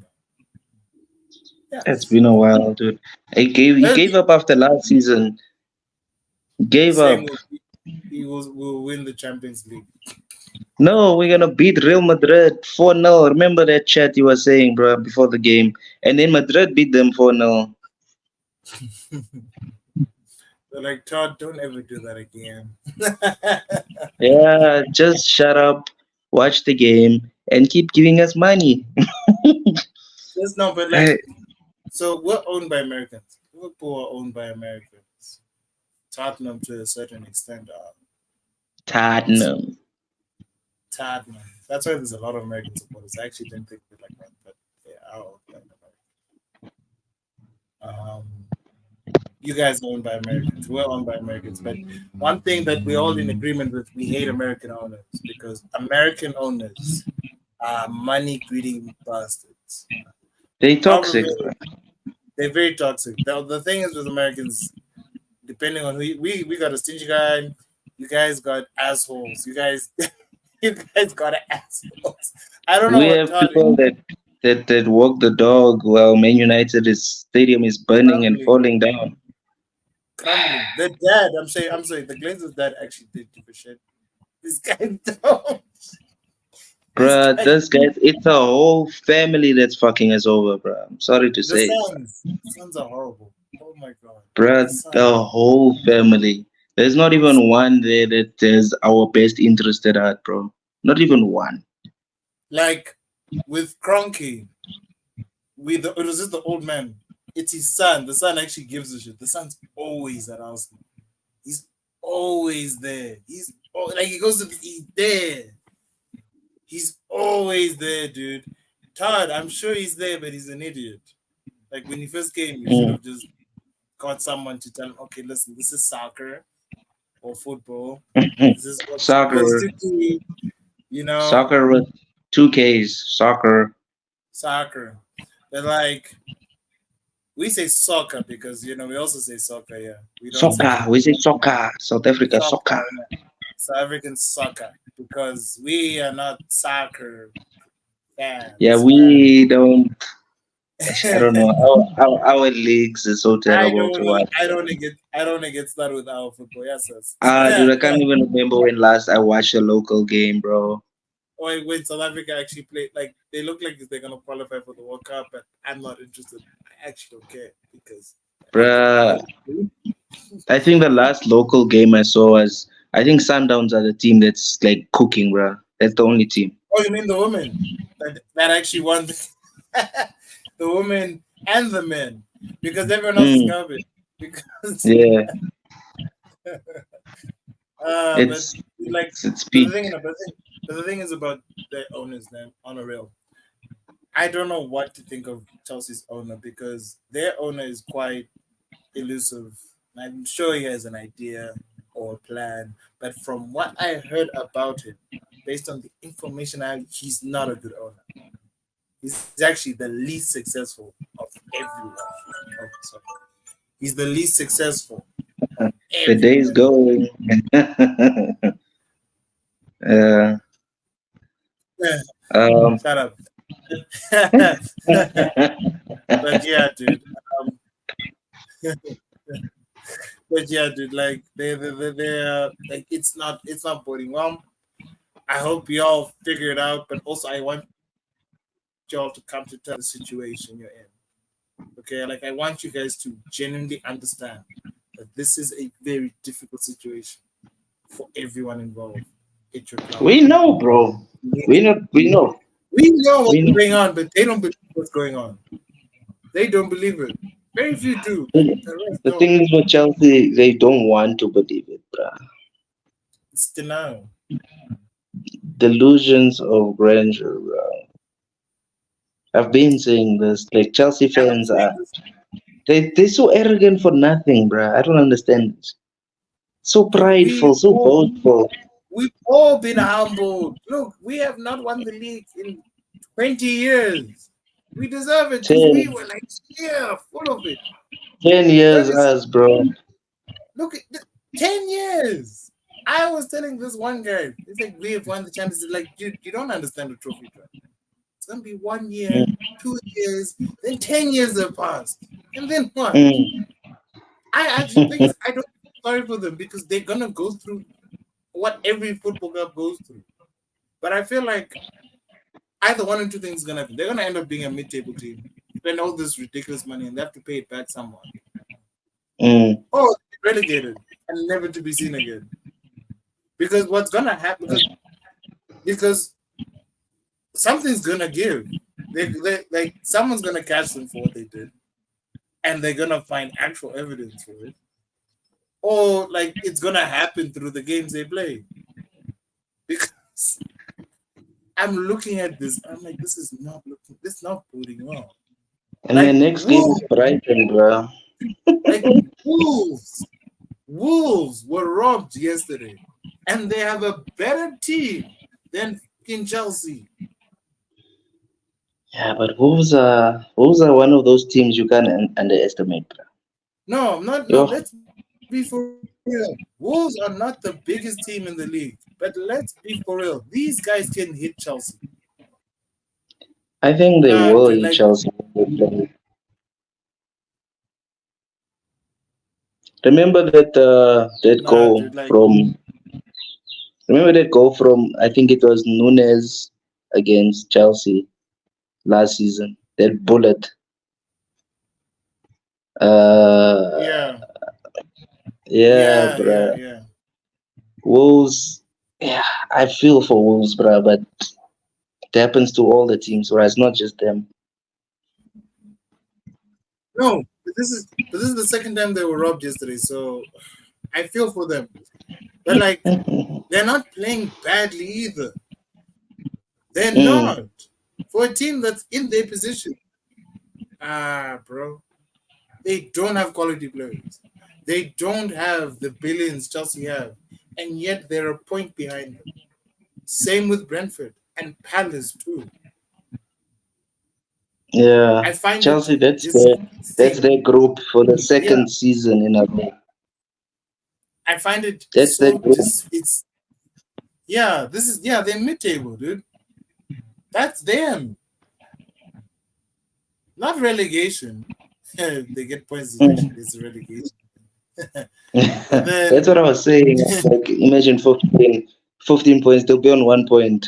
Yeah. It's been a while, dude. He Well, gave up after last season. Gave same up. with he will win the Champions League. No, we're gonna beat Real Madrid 4-0. Remember that chat you were saying, bro, before the game. And then Madrid beat them 4-0. They're like, Todd, don't ever do that again. Yeah, just shut up, watch the game, and keep giving us money. Just no, but like, so we're owned by Americans. Liverpool are owned by Americans. Tottenham to a certain extent are. Tottenham. Tottenham. That's why there's a lot of American supporters. I actually didn't think of it like that, but they are owned by Americans. You guys are owned by Americans. We're owned by Americans. But one thing that we're all in agreement with, we hate American owners because American owners are money greedy bastards. They Probably toxic, bro. they're very toxic. The thing is with Americans, depending on who we got a stingy guy, you guys got assholes. You guys you guys got assholes. I don't know We what have Todd is people that walk the dog while Man United's stadium is burning and crumbling, falling down. crumbling. The dad, I'm sorry, the Glazers dad actually did give a shit. This guy don't. This Bruh, guy this guy, it's a whole family that's fucking us over, bruh. I'm sorry to the say. sons are horrible. Oh my god. Bruh, The sons. the whole family. There's not even one there that has our best interest at heart, bro. Not even one. Like with Cronky, it was just the old man. It's his son. The son actually gives a shit. The son's always at Arsenal. He's always there. Like he goes to he's there. He's always there, dude. Todd, I'm sure he's there, but he's an idiot. Like when he first came, you should Mm. have just got someone to tell him, okay, listen, this is soccer or football. This is what you're supposed Soccer. to do. You know, Soccer with two Ks. Soccer. soccer. But like we say soccer because we also say soccer, yeah. We don't say Soccer. We say soccer. South Africa, soccer, soccer. yeah. South African soccer because we are not soccer Yeah, fans. we don't. I don't know. Our leagues is so I terrible to don't watch. I don't get started with our football. Yes, yes. Dude, I can't even remember when last I watched a local game, bro. Or when South Africa actually played, like they look like they're gonna qualify for the World Cup, but I'm not interested. I actually don't care because Bruh, I think the last local game I saw was I think Sundowns are the team that's like cooking, bruh. That's the only team. oh, you mean the women that actually won? the women and the men, because everyone else is Mm, garbage. Because yeah, but it's like, it's but the peak. thing, but the thing is about the owners, then on a real. I don't know what to think of Chelsea's owner because their owner is quite elusive. I'm sure he has an idea or a plan, but from what I heard about him, based on the information he's not a good owner. He's actually the least successful of everyone. Oh, sorry. He's the least successful of The day is everyone. going. uh, Yeah, um, shut up. But yeah, dude. Um, but yeah, dude. Like they like it's not boding well. I hope y'all figure it out, but also I want y'all to come to terms with the situation you're in. Okay, like I want you guys to genuinely understand that this is a very difficult situation for everyone involved at your club. we know, bro. We know. We know. We know We what's know. going on, but they don't believe what's going on. They don't believe it. Very few do, but the rest The don't. thing is with Chelsea, they don't want to believe it, bruh. It's denial. Delusions of grandeur, bruh. I've been saying this. Like Chelsea I'm not fans saying are this. they're so arrogant for nothing, bruh. I don't understand it. So Dude, prideful, so boastful. we've all been humbled. Look, we have not won the league in 20 years. We deserve it because we Ten, were like, yeah, full of it. 10 years 36. us, bro. Look at 10 years. I was telling this one guy, it's like we have won the Champions League. Like, dude, you don't understand the trophy drive. It's gonna be 1 year, Mm, 2 years, then 10 years have passed. And then what? mm, I actually think I don't feel sorry for them because they're gonna go through what every football club goes through. But I feel like either one or two things is gonna happen. They're gonna end up being a mid-table team, spend all this ridiculous money, and they have to pay it back somewhat. mm. Or relegated and never to be seen again. Because what's gonna happen? Because something's gonna give. Like someone's gonna catch them for what they did, and they're gonna find actual evidence for it, or like it's gonna happen through the games they play. Because I'm looking at this, I'm like, this is not boding well. And the Like next game is Wolves, Brighton, bro. like Wolves, Wolves were robbed yesterday, and they have a better team than fucking Chelsea. Yeah, but Wolves are one of those teams you can't underestimate, bro. No, not no. Yo, Let's be for real. Wolves are not the biggest team in the league, but let's be for real. These guys can hit Chelsea. I think they Nah, will dude, eat like Chelsea. Remember that nah, goal dude, like from remember that goal from I think it was Nunes against Chelsea last season. That bullet. Uh, yeah, yeah, yeah, yeah, bruh. yeah. Wolves. Yeah, I feel for Wolves, bruh, but it happens to all the teams, right? It's not just them. No, but this is the second time they were robbed yesterday, so I feel for them. But like they're not playing badly either. They're Mm, not. For a team that's in their position. Bro. They don't have quality players. They don't have the billions Chelsea have. And yet they're a point behind them. Same with Brentford and Palace too. yeah, I find it Chelsea. That's disgusting. their group for the Yeah, second season in a row. I find it That's their so group. it's yeah, this is yeah, they're mid table, dude. That's them. Not relegation. They get points deduction, Mm. it's relegation. But That's what then I was saying. Like, imagine 15 points. They'll be on 1 point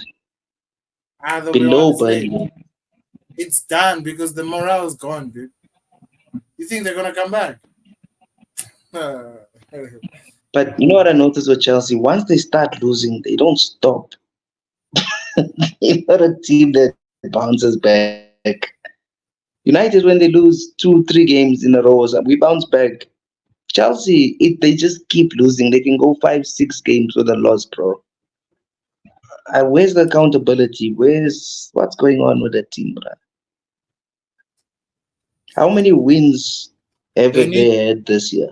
they'll be below honestly, Burnley. it's done because the morale is gone, dude. You think they're gonna come back? But you know what I noticed with Chelsea? Once they start losing, they don't stop. They're not a team that bounces back. You know, United, when they lose 2, 3 games in a row, we bounce back. Chelsea, if they just keep losing, they can go 5, 6 games with a loss, bro. Where's the accountability? What's going on with that team, bro? How many wins have They need, they had this year?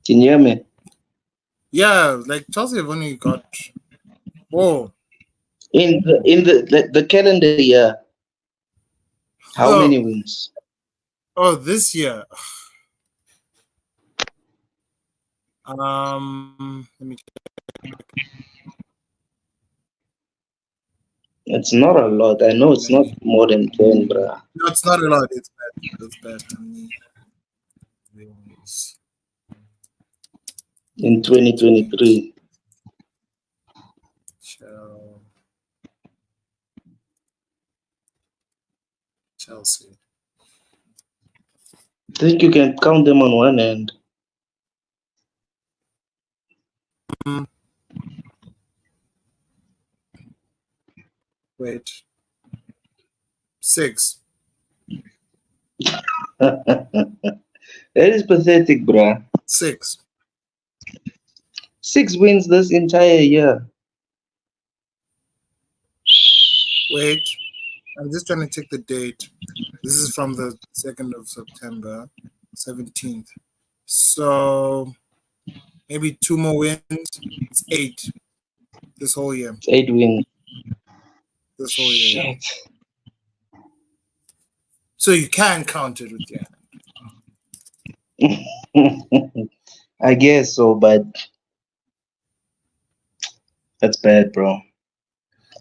Can you hear me? yeah, like Chelsea have only got 4. In the calendar year, how many Oh, wins? oh, this year. Let me It's not a lot. I know it's not maybe. more than 10, bruh. No, it's not a lot. It's bad. It's bad. Wins In 2020 2023. Chelsea. I think you can count them on one hand. Mm, wait, 6. That is pathetic, bruh. 6. 6 wins this entire year. Wait, I'm just trying to check the date. This is from the 2nd of September, 17th. So maybe 2 more wins. It's 8 this whole year. It's 8 wins. This whole year. Yeah. Shit. So you can count it with your hand. I guess so, but that's bad, bro.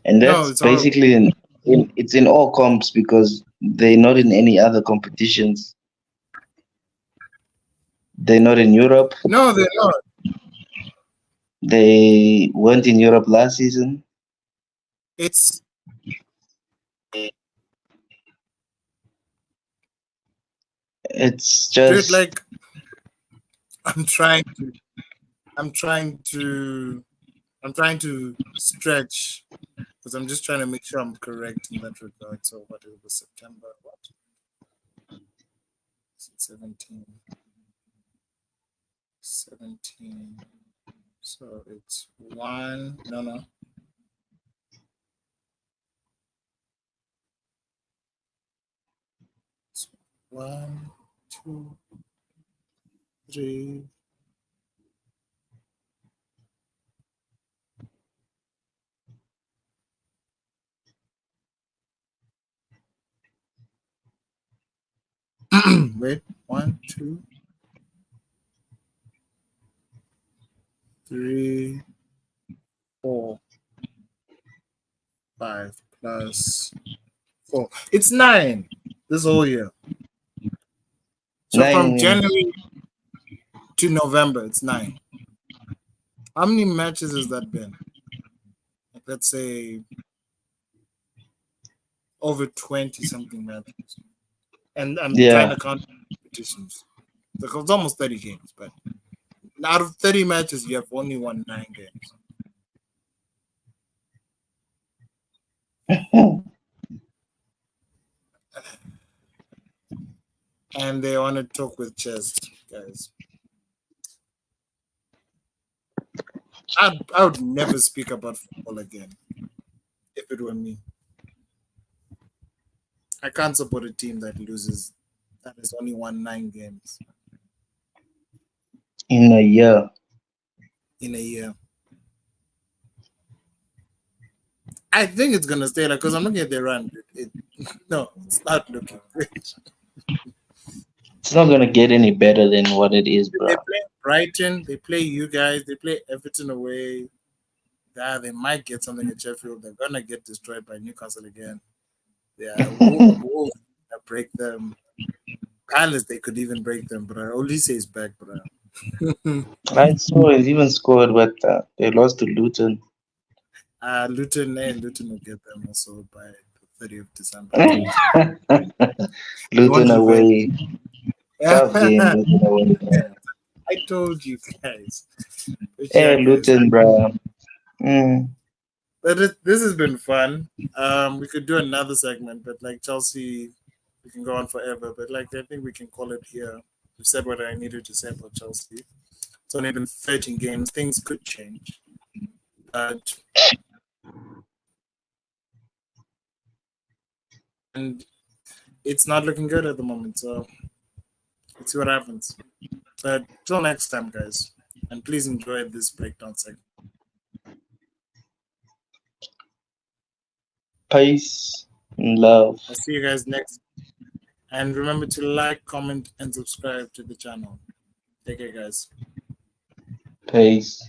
And No, that's it's horrible. basically it's in all comps because they're not in any other competitions. They're not in Europe. No, they're not. They weren't in Europe last season. It's It's dude, just like I'm trying to I'm trying to I'm trying to stretch because I'm just trying to make sure I'm correct in that regard. So what it was September, what? 17. 17. So it's 1. No. It's 1, 2, 3. Wait, 1, 2, 3, 4, 5 plus 4. It's 9 this whole year. So 9 from wins. January to November, it's 9. How many matches has that been? Like, let's say over 20 something matches. And I'm trying Yeah. to count competitions. So it's almost 30 games, but out of 30 matches, you have only won 9 games. And they want to talk with chess, guys. I would never speak about football again if it were me. I can't support a team that loses, that has only won 9 games In a year. in a year. I think it's gonna stay like because I'm looking at their run. No, it's not looking great. It's not gonna get any better than what it is, bro. They play Brighton, they play you guys, they play Everton away. Yeah, they might get something at Sheffield. They're gonna get destroyed by Newcastle again. Yeah, Wolves break them. Palace, they could even break them, but Olise is back, bro. I saw it even scored, but they lost to Luton. Luton will get them also by the 30th of December. You want Luton revenge? away. Tough game. Luton away. I told you guys. But yeah, Hey, guys. Luton, bro. Mm. But this has been fun. We could do another segment, but like Chelsea, we can go on forever. But like I think we can call it here. We said what I needed to say about Chelsea. It's only been 13 games. Things could change, but and it's not looking good at the moment. So let's see what happens. But till next time, guys, and please enjoy this breakdown segment. Peace and love. I'll see you guys next. And remember to like, comment, and subscribe to the channel. Take care, guys. Peace.